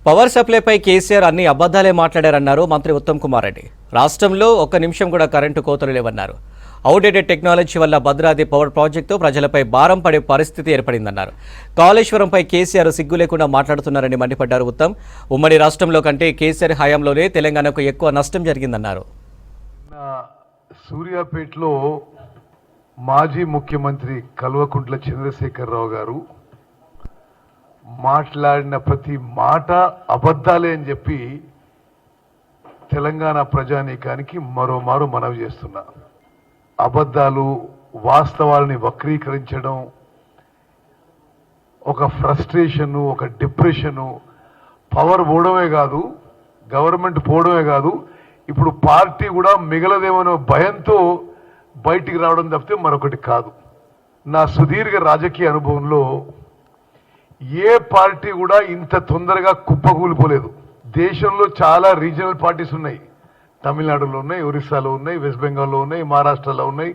Power సప్లైపై KCR అన్ని అబద్ధాలే మాట్లాడారన్నారు మంత్రి ఉత్తమ్ కుమార్ రెడ్డి. రాష్ట్రంలో ఒక్క నిమిషం కూడా కరెంటు కోతలు లేవన్నారు. అవుట్డేటెడ్ టెక్నాలజీ వల్ల భద్రాద్రి పవర్ ప్రాజెక్టు ప్రజలపై భారం పడే పరిస్థితి ఏర్పడిందన్నారు. కాళేశ్వరంపై కేసీఆర్ సిగ్గు లేకుండా మాట్లాడుతున్నారని మండిపడ్డారు ఉత్తమ్. ఉమ్మడి రాష్ట్రంలో కంటే కేసీఆర్ హయాంలోనే తెలంగాణకు ఎక్కువ నష్టం జరిగిందన్నారు. సూర్యాపేటలో మాజీ ముఖ్యమంత్రి కల్వకుంట్ల చంద్రశేఖరరావు గారు మాట్లాడిన ప్రతి మాట అబద్ధాలే అని చెప్పి తెలంగాణ ప్రజానీకానికి మరోమారు మనవి చేస్తున్నా. అబద్ధాలు, వాస్తవాలని వక్రీకరించడం, ఒక ఫ్రస్ట్రేషను, ఒక డిప్రెషను, పవర్ పోవడమే కాదు, గవర్నమెంట్ పోవడమే కాదు, ఇప్పుడు పార్టీ కూడా మిగలదేమనో భయంతో బయటికి రావడం తప్పితే మరొకటి కాదు. నా సుదీర్ఘ రాజకీయ అనుభవంలో ఏ పార్టీ కూడా ఇంత తొందరగా కుప్పకూలిపోలేదు. దేశంలో చాలా రీజనల్ పార్టీస్ ఉన్నాయి. తమిళనాడులో ఉన్నాయి, ఒరిస్సాలో ఉన్నాయి, వెస్ట్ బెంగాల్లో ఉన్నాయి, మహారాష్ట్రలో ఉన్నాయి.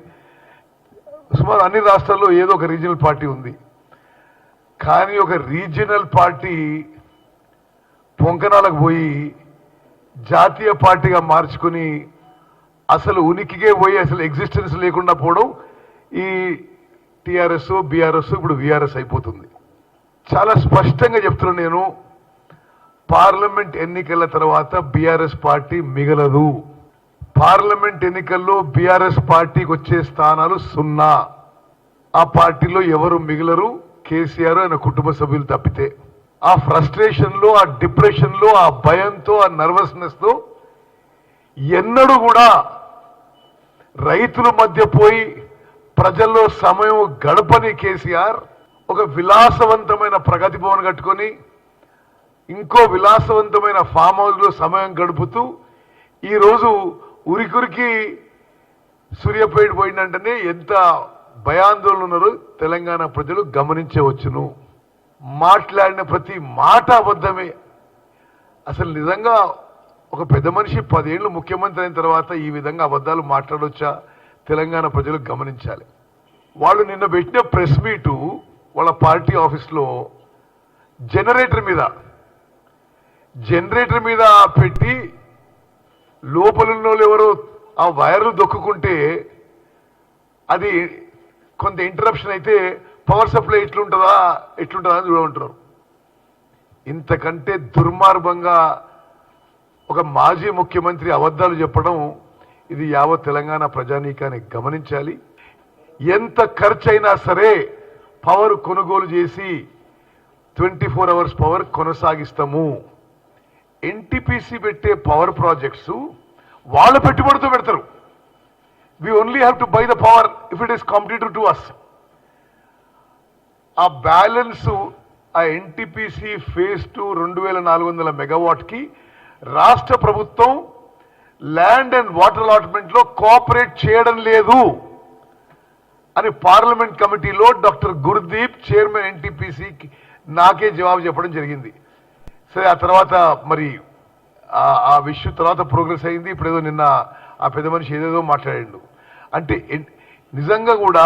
సుమారు అన్ని రాష్ట్రాల్లో ఏదో ఒక రీజనల్ పార్టీ ఉంది. కానీ ఒక రీజనల్ పార్టీ పొంకనాలకు పోయి జాతీయ పార్టీగా మార్చుకుని అసలు ఉనికికే పోయి అసలు ఎగ్జిస్టెన్స్ లేకుండా పోవడం ఈ టీఆర్ఎస్, బీఆర్ఎస్, ఇప్పుడు వీఆర్ఎస్ అయిపోతుంది. చాలా స్పష్టంగా చెప్తున్నాను నేను, పార్లమెంట్ ఎన్నికల తర్వాత బీఆర్ఎస్ పార్టీ మిగలదు. పార్లమెంట్ ఎన్నికల్లో బీఆర్ఎస్ పార్టీకి వచ్చే స్థానాలు 0. ఆ పార్టీలో ఎవరు మిగలరు, కేసీఆర్ ఆయన కుటుంబ సభ్యులు తప్పితే. ఆ ఫ్రస్ట్రేషన్లో, ఆ డిప్రెషన్లో, ఆ భయంతో, ఆ నర్వస్నెస్తో ఎన్నడూ కూడా రైతుల మధ్య పోయి ప్రజల్లో సమయం గడపని కేసీఆర్ ఒక విలాసవంతమైన ప్రగతి భవన్ కట్టుకొని ఇంకో విలాసవంతమైన ఫామ్ హౌస్లో సమయం గడుపుతూ ఈరోజు ఉరికురికి సూర్యాపేట పోయిందంటేనే ఎంత భయాందోళన ఉన్నారో తెలంగాణ ప్రజలు గమనించవచ్చును. మాట్లాడిన ప్రతి మాట అబద్ధమే. అసలు నిజంగా ఒక పెద్ద మనిషి 10 ఏళ్ళు ముఖ్యమంత్రి అయిన తర్వాత ఈ విధంగా అబద్ధాలు మాట్లాడొచ్చా? తెలంగాణ ప్రజలు గమనించాలి. వాళ్ళు నిన్న పెట్టిన ప్రెస్ మీటు వాళ్ళ పార్టీ ఆఫీస్లో జనరేటర్ మీద పెట్టి లోపలున్న వాళ్ళు ఎవరో ఆ వైర్లు దొక్కుంటే అది కొంత ఇంటరప్షన్ అయితే పవర్ సప్లై ఎట్లుంటుందా అని చూడమంటారు. ఇంతకంటే దుర్మార్గంగా ఒక మాజీ ముఖ్యమంత్రి అబద్ధాలు చెప్పడం, ఇది యావత్ తెలంగాణ ప్రజానీకాన్ని గమనించాలి. ఎంత ఖర్చైనా సరే పవర్ కొనుగోలు చేసి 24 అవర్స్ పవర్ కొనసాగిస్తాము. ఎన్టీపీసీ పెట్టే పవర్ ప్రాజెక్ట్స్ వాళ్ళ పెట్టుబడితో పెడతారు. we only have to buy the power if it is competitive to us. ఆ బ్యాలెన్స్ ఆ ఎన్టీపీసీ ఫేజ్ 2 2400 మెగావాట్కి రాష్ట్ర ప్రభుత్వం ల్యాండ్ అండ్ వాటర్ అలాట్మెంట్లో కోఆపరేట్ చేయడం లేదు అని పార్లమెంట్ కమిటీలో డాక్టర్ గుర్దీప్, చైర్మన్ ఎన్టీపీసీకి, నాకే జవాబు చెప్పడం జరిగింది. సరే, ఆ తర్వాత మరి ఆ విషయం తర్వాత ప్రోగ్రెస్ అయింది. ఇప్పుడు ఏదో నిన్న ఆ పెద్ద మనిషి ఏదేదో మాట్లాడాడు. అంటే నిజంగా కూడా